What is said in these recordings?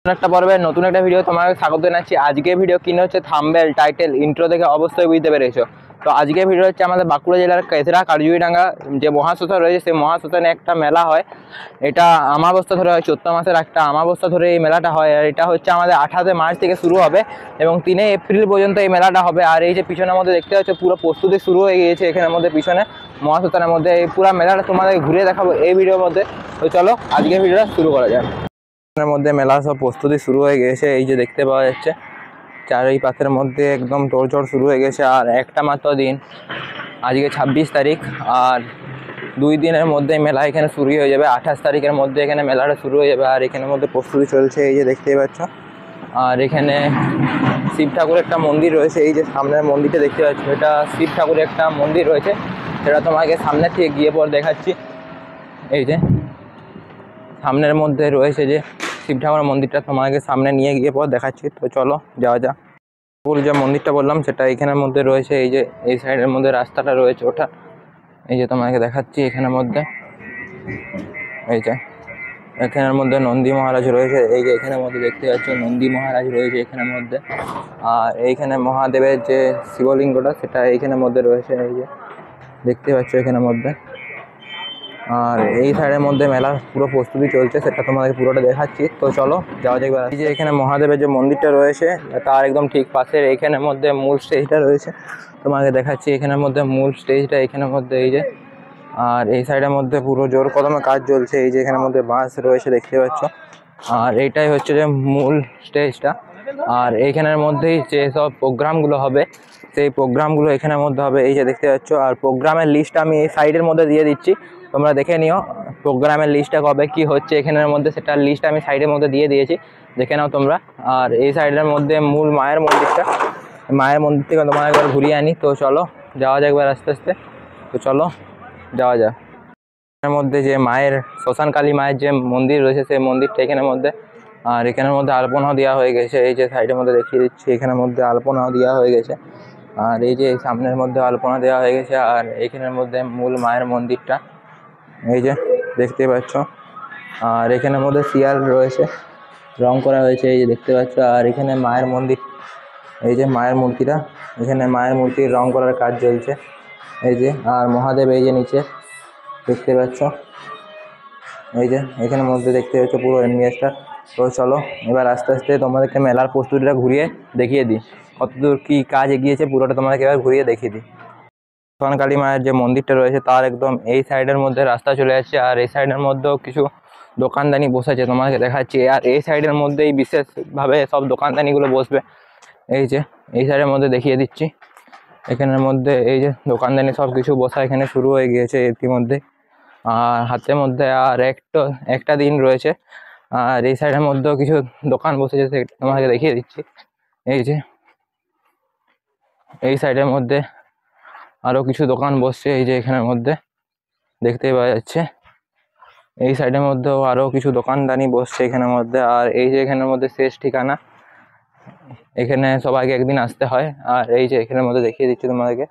একটা পর্বে নতুন একটা ভিডিও তোমাকে স্বাগত জানাচ্ছি। আজকে ভিডিও কিনে হচ্ছে থাম্বনেল টাইটেল ইন্ট্রো দেখে অবশ্যই বুঝতে পেরেছো। তো আজকে ভিডিও হচ্ছে আমাদের বাঁকুড়া জেলার কেতরা কারজুইডাঙ্গা যে মহাশ্মশান রয়েছে সেই মহাশ্মশানে একটা মেলা হয়। এটা আমাবস্যা ধরে হয়, চৈত্র মাসের একটা আমাবস্যা ধরে এই মেলাটা হয়। আর এটা হচ্ছে আমাদের 28 মার্চ থেকে শুরু হবে এবং 3 এপ্রিল পর্যন্ত এই মেলাটা হবে। আর এই যে পিছনের মধ্যে দেখতে পাচ্ছ পুরো প্রস্তুতি শুরু হয়ে গিয়েছে এখানের মধ্যে পিছনে মহাশ্মশানের মধ্যে। এই পুরো মেলাটা তোমাদের ঘুরে দেখাবো এই ভিডিওর মধ্যে। তো চলো আজকে ভিডিওটা শুরু করা যাক। মধ্যে মেলা সব প্রস্তুতি শুরু হয়ে গেছে, এই যে দেখতে পাওয়া যাচ্ছে চারিপাশের মধ্যে একদম তোড়জোড় শুরু হয়ে গেছে। আর একটা মাত্র দিন, আজকে 26 তারিখ, আর 2 দিনের মধ্যে মেলা এখানে শুরু হয়ে যাবে। 28 তারিখের মধ্যে এখানে মেলাটা শুরু হয়ে যাবে। আর এখানের মধ্যে প্রস্তুতি চলছে, এই যে দেখতেই পাচ্ছ। আর এখানে শিব ঠাকুরের একটা মন্দির রয়েছে, এই যে সামনের মন্দিরটা দেখতে পাচ্ছ, এটা শিব ঠাকুরের একটা মন্দির রয়েছে, সেটা তোমাকে সামনে থেকে গিয়ে পর দেখাচ্ছি। এই যে সামনের মধ্যে রয়েছে যে শিব ঠাকুরের মন্দিরটা, তোমাকে সামনে নিয়ে গিয়ে পর দেখাচ্ছি। তো চলো যাওয়া যাক। যে মন্দিরটা বললাম সেটা এখানের মধ্যে রয়েছে, এই যে এই সাইডের মধ্যে রাস্তাটা রয়েছে ওটা, এই যে তোমাকে দেখাচ্ছি এখানের মধ্যে। এই যে এখানের মধ্যে নন্দী মহারাজ রয়েছে, এই যে এখানের মধ্যে দেখতে পাচ্ছ নন্দী মহারাজ রয়েছে এখানের মধ্যে। আর এইখানে মহাদেবের যে শিবলিঙ্গটা সেটা এইখানের মধ্যে রয়েছে, এই যে দেখতে পাচ্ছ এখানের মধ্যে। আর এই সাইডের মধ্যে মেলার পুরো প্রস্তুতি চলছে, সেটা তোমাদের পুরোটা দেখাচ্ছি। তো চলো যাওয়া যাক। এই যে এখানে মহাদেবের যে মন্দিরটা রয়েছে তার একদম ঠিক পাশে এখানের মধ্যে মূল স্টেজটা রয়েছে, তোমাকে দেখাচ্ছি এখানের মধ্যে মূল স্টেজটা এখানের মধ্যে। এই যে আর এই সাইডের মধ্যে পুরো জোর কদমে কাজ চলছে, এই যে এখানের মধ্যে বাঁশ রয়েছে দেখতে পাচ্ছ। আর এইটাই হচ্ছে যে মূল স্টেজটা। আর এইখানের মধ্যেই যে সব প্রোগ্রামগুলো হবে সেই প্রোগ্রামগুলো এখানের মধ্যে হবে, এই যে দেখতে পাচ্ছ। আর প্রোগ্রামের লিস্ট আমি এই সাইডের মধ্যে দিয়ে দিচ্ছি, তোমরা দেখে নিও প্রোগ্রামের লিস্টটা কবে কি হচ্ছে এখানের মধ্যে, সেটার লিস্ট আমি সাইডের মধ্যে দিয়ে দিয়েছি, দেখে নাও তোমরা। আর এই সাইডের মধ্যে মূল মায়ের মন্দিরটা, মায়ের মন্দির থেকে তোমার একবার ঘুরিয়ে আনি। তো চলো যাওয়া যাক এবার আস্তে আস্তে। তো চলো যাওয়া যাক। এর মধ্যে যে মায়ের শ্মশানকালী মায়ের যে মন্দির রয়েছে সেই মন্দিরটা এখানের মধ্যে। আর এখানের মধ্যে আলপনাও দেওয়া হয়ে গেছে, এই যে সাইডের মধ্যে দেখিয়ে দিচ্ছি এখানের মধ্যে আলপনাও দেওয়া হয়ে গেছে। আর এই যে সামনের মধ্যে আলপনা দেওয়া হয়ে গেছে। আর এইখানের মধ্যে মূল মায়ের মন্দিরটা, এই যে দেখতে পাচ্ছ। আর এখানের মধ্যে শিয়াল রয়েছে, রং করা হয়েছে, এই যে দেখতে পাচ্ছ। আর এখানে মায়ের মন্দির, এই যে মায়ের মূর্তিটা, এখানে মায়ের মূর্তির রং করার কাজ চলছে, এই যে। আর মহাদেব এই যে নিচে দেখতে পাচ্ছ, এই যে এখানের মধ্যে দেখতে পাচ্ছ পুরো এমবিএসটা। তো চলো এবার আস্তে আস্তে তোমাদেরকে মেলার প্রস্তুতিটা ঘুরিয়ে দেখিয়ে দিই, কতদূর কী কাজ এগিয়েছে পুরোটা তোমাদেরকে এবার ঘুরিয়ে দেখিয়ে দিই। শ্মশানকালী মায়ের যে মন্দিরটা রয়েছে তার একদম এই সাইডের মধ্যে রাস্তা চলে যাচ্ছে। আর এই সাইডের মধ্যেও কিছু দোকানদানি বসেছে, তোমাকে দেখাচ্ছি। আর এই সাইডের মধ্যেই বিশেষভাবে সব দোকানদানিগুলো বসবে, এই যে এই সাইডের মধ্যে দেখিয়ে দিচ্ছি। এখানের মধ্যে এই যে দোকানদানি সব কিছু বসা এখানে শুরু হয়ে গিয়েছে ইতিমধ্যে। আর হাতের মধ্যে আর একটা দিন রয়েছে। আর এই সাইডের মধ্যেও কিছু দোকান বসেছে, সেটা তোমাকে দেখিয়ে দিচ্ছি। এই যে এই সাইডের মধ্যে আরও কিছু দোকান বসছে, এই যে এখানের মধ্যে দেখতেই পাওয়া যাচ্ছে। এই সাইডের মধ্যেও আরও কিছু দোকানদানি বসছে এখানের মধ্যে। আর এই যে এখানের মধ্যে শেষ ঠিকানা, এখানে সবাইকে একদিন আসতে হয়। আর এই যে এখানের মধ্যে দেখিয়ে দিচ্ছি তোমাদেরকে,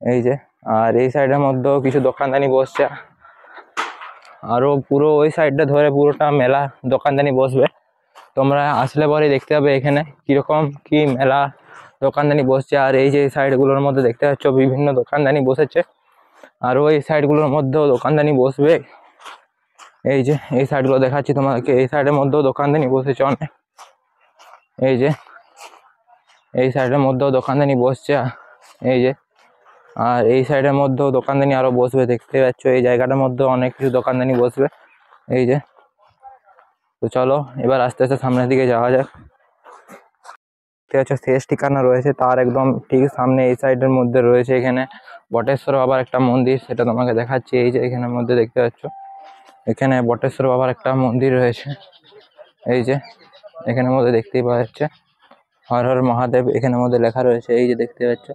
এই যে। আর এই সাইডের মধ্যেও কিছু দোকানদানি বসছে, আরও পুরো ওই সাইডটা ধরে পুরোটা মেলা দোকানদানি বসবে। তোমরা আসলে পরে দেখতে পাবে এখানে কীরকম কি মেলা দোকানদানি বসছে। আর এই যে সাইডগুলোর মধ্যে দেখতে পাচ্ছ বিভিন্ন দোকানদানি বসেছে, আর ওই সাইডগুলোর মধ্যেও দোকানদানি বসবে। এই যে এই সাইডগুলো দেখাচ্ছি তোমাদেরকে, এই সাইডের মধ্যেও দোকানদানি বসেছে অনেক, এই যে এই সাইডের মধ্যেও দোকানদানি বসছে, এই যে। আর এই সাইডের মধ্যেও দোকানদানি আরও বসবে, দেখতে পাচ্ছ এই জায়গাটার মধ্যেও অনেক কিছু দোকানদানি বসবে, এই যে। তো চলো এবার আস্তে আস্তে সামনের দিকে যাওয়া যাক। দেখতে পাচ্ছ শেষ ঠিকানা রয়েছে, তার একদম ঠিক সামনে এই সাইডের মধ্যে রয়েছে এখানে বটেশ্বর বাবার একটা মন্দির, সেটা তোমাকে দেখাচ্ছি। এই যে এখানের মধ্যে দেখতে পাচ্ছ এখানে বটেশ্বর বাবার একটা মন্দির রয়েছে, এই যে এখানের মধ্যে দেখতেই পাওয়া যাচ্ছে হর হর মহাদেব এখানের মধ্যে লেখা রয়েছে, এই যে দেখতে পাচ্ছ।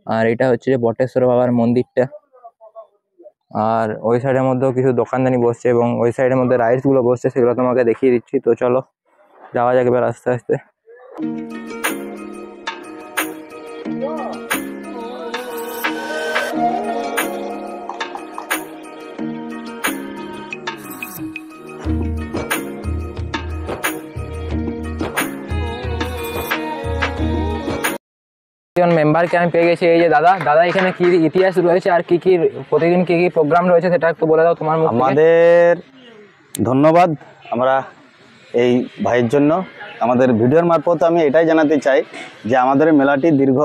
আর এটা হচ্ছে যে বটেশ্বর বাবার মন্দিরটা। আর ওই সাইডের মধ্যেও কিছু দোকানদানি বসছে এবং ওই সাইডের মধ্যে রাইডসগুলো বসছে, সেগুলো তোমাকে দেখিয়ে দিচ্ছি। তো চলো যাওয়া যাক এবার আস্তে আস্তে। একজন মেম্বারকে আমি পেয়ে গেছি, এই যে দাদা। দাদা, এখানে কি ইতিহাস রয়েছে আর কি কি প্রতিদিন কি কি প্রোগ্রাম রয়েছে সেটা একটু বলে দাও তোমার মুখ থেকে। আমাদের ধন্যবাদ আমরা এই ভাইয়ের জন্য। আমাদের ভিডিওর মারফত আমি এটাই জানাতে চাই যে আমাদের মেলাটি দীর্ঘ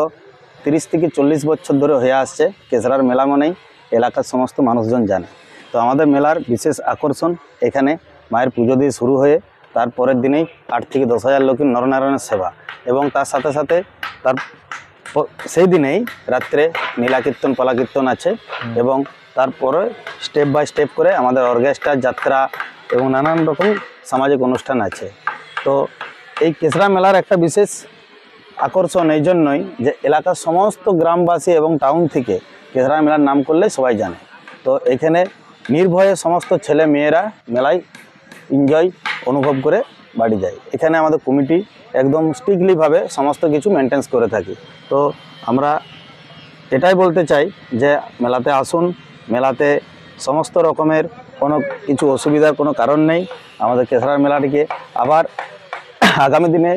30 থেকে 40 বছর ধরে হয়ে আসছে। কেশরার মেলা মানেই এলাকার সমস্ত মানুষজন জানে। তো আমাদের মেলার বিশেষ আকর্ষণ এখানে মায়ের পুজো দিয়ে শুরু হয়ে তারপরের দিনেই 8 থেকে 10,000 লোকের নরনারায়ণের সেবা, এবং তার সাথে সাথে তার সেই দিনেই রাত্রে নীলা কীর্তন পালা কীর্তন আছে, এবং তারপরে স্টেপ বাই স্টেপ করে আমাদের অর্কেস্ট্রা যাত্রা এবং নানান রকম সামাজিক অনুষ্ঠান আছে। তো এই কেশরা মেলার একটা বিশেষ আকর্ষণ এই জন্যই যে এলাকার সমস্ত গ্রামবাসী এবং টাউন থেকে কেশরা মেলার নাম করলে সবাই জানে। তো এখানে নির্ভয়ে সমস্ত ছেলে মেয়েরা মেলায় এনজয় অনুভব করে বাড়ি যায়। এখানে আমাদের কমিটি একদম স্ট্রিক্টলিভাবে সমস্ত কিছু মেনটেন্স করে থাকি। তো আমরা এটাই বলতে চাই যে মেলাতে আসুন, মেলাতে সমস্ত রকমের কোনো কিছু অসুবিধার কোনো কারণ নেই। আমাদের কেশরার মেলাটিকে আবার আগামী দিনে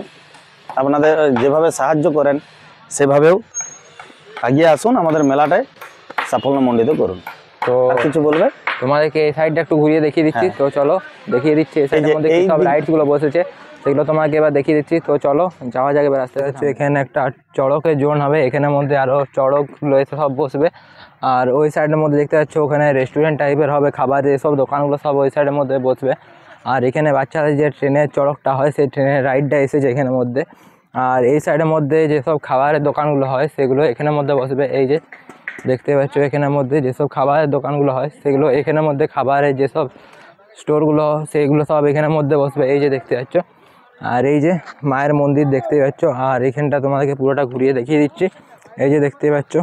আপনাদের যেভাবে সাহায্য করেন সেভাবেও এগিয়ে আসুন, আমাদের মেলাটায় সাফল্যমণ্ডিত করুন। তো আর কিছু বলবে? তোমাদেরকে এই সাইডটা একটু ঘুরিয়ে দেখিয়ে দিচ্ছি। তো চলো দেখিয়ে দিচ্ছি। এই সাইডের মধ্যে কি সব লাইটসগুলো বসেছে সেগুলো তোমাকে এবার দেখিয়ে দিচ্ছি। তো চলো যাওয়া যাবে রাস্তায়। হচ্ছে এখানে একটা চড়কের জোন হবে, এখানের মধ্যে আরও চড়ক রয়েছে, সব বসবে। আর ওই সাইডের মধ্যে দেখতে পাচ্ছ ওখানে রেস্টুরেন্ট টাইপের হবে, খাবারের সব দোকানগুলো সব ওই সাইডের মধ্যে বসবে। আর এখানে বাচ্চাদের যে ট্রেনের চড়কটা হয় সেই ট্রেনের রাইডটা এসেছে এখানের মধ্যে। আর এই সাইডের মধ্যে যেসব খাবারের দোকানগুলো হয় সেগুলো এখানের মধ্যে বসবে। এই যে দেখতে পাচ্ছ এখানের মধ্যে যেসব খাবারের দোকানগুলো হয় সেগুলো এখানের মধ্যে, খাবারের যেসব স্টোরগুলো সেইগুলো সব এখানের মধ্যে বসবে। এই যে দেখতে পাচ্ছ। আর এই যে মায়ের মন্দির দেখতে পাচ্ছ। আর এখানটা তোমাদেরকে পুরোটা ঘুরিয়ে দেখিয়ে দিচ্ছি। এই যে দেখতে পাচ্ছ।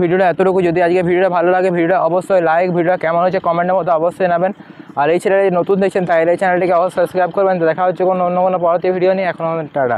ভিডিওটা এতটুকু। যদি আজকে ভিডিওটা ভালো লাগে ভিডিওটা অবশ্যই লাইক, ভিডিওটা কেমন হচ্ছে কমেন্টের মধ্যে অবশ্যই নেবেন। আর এই চ্যানেলে নতুন দেখছেন তাই এই চ্যানেলটিকে অবশ্যই সাবস্ক্রাইব করবেন। তো দেখা হচ্ছে অন্য কোনো পরবর্তী ভিডিও নিয়ে। এখন টাটা।